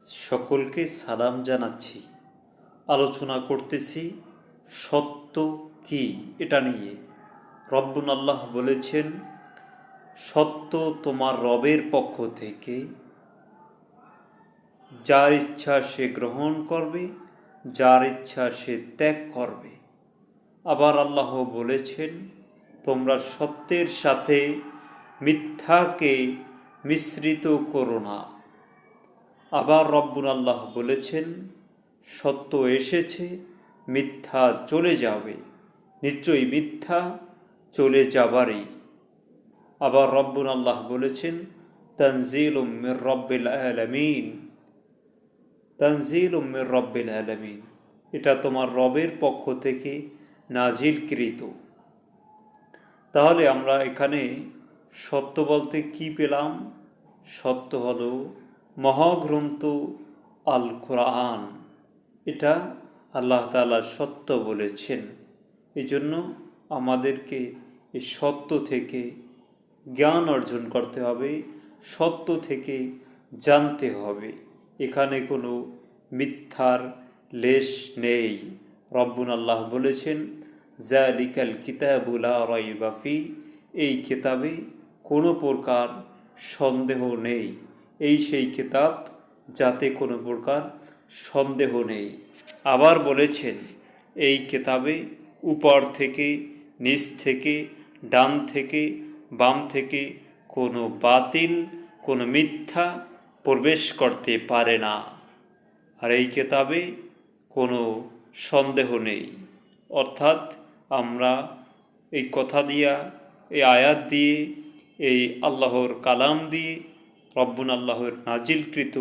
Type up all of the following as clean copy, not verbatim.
সকলকে সালাম জানাচ্ছি। আলোচনা করতেছি সত্য কি এটা নিয়ে। রব্বুল আল্লাহ বলেছেন, সত্য তোমার রবের পক্ষ থেকে, যার ইচ্ছা সে গ্রহণ করবে, যার ইচ্ছা সে ত্যাগ করবে। আবার আল্লাহ বলেছেন, তোমরা সত্যের সাথে মিথ্যাকে মিশ্রিত করো না। আবার রব্বুল আল্লাহ বলেছেন, সত্য এসেছে, মিথ্যা চলে যাবে, নিশ্চয়ই মিথ্যা চলে যাবারই। আবার রব্বুল আল্লাহ বলেছেন, তানজিলুম মির রব্বিল আলামিন, তানজিলুম মির রব্বিল আলামিন, এটা তোমার রবের পক্ষ থেকে নাজিলকৃত। তাহলে আমরা এখানে সত্য বলতে কি পেলাম? সত্য হলো মহাগ্রন্থ আল কোরআন। এটা আল্লাহ তাআলা সত্য বলেছেন। এই জন্য আমাদেরকে এই সত্য থেকে জ্ঞান অর্জন করতে হবে, সত্য থেকে জানতে হবে। এখানে কোনো মিথ্যার লেশ নেই। রব্বুল আল্লাহ বলেছেন, যালিকাল কিতাবু লা রাইবা ফি, এই কিতাবে কোনো প্রকার সন্দেহ নেই। এই সেই কিতাব যাতে কোনো প্রকার সন্দেহ নেই। আবার বলেছেন, এই কিতাবে উপর থেকে, নিচ থেকে, ডান থেকে, বাম থেকে কোনো বাতিল, কোনো মিথ্যা প্রবেশ করতে পারে না। আর এই কিতাবে কোনো সন্দেহ নেই। অর্থাৎ আমরা এই কথা দিয়া, এই আয়াত দিয়ে, এই আল্লাহর কালাম দিয়ে, রব্বুল আল্লাহর নাজিলকৃত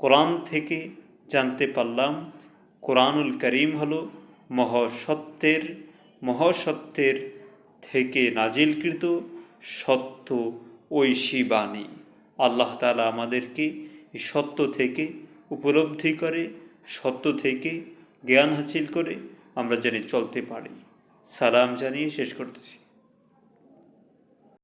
কোরআন থেকে জানতে পারলাম, কোরআনুল করিম হলো মহাসত্যের থেকে নাজিলকৃত সত্য ঐশী বাণী। আল্লাহ তাআলা আমাদেরকে এই সত্য থেকে উপলব্ধি করে, সত্য থেকে জ্ঞান হাসিল করে আমরা যেন চলতে পারি। সালাম জানিয়ে শেষ করতেছি।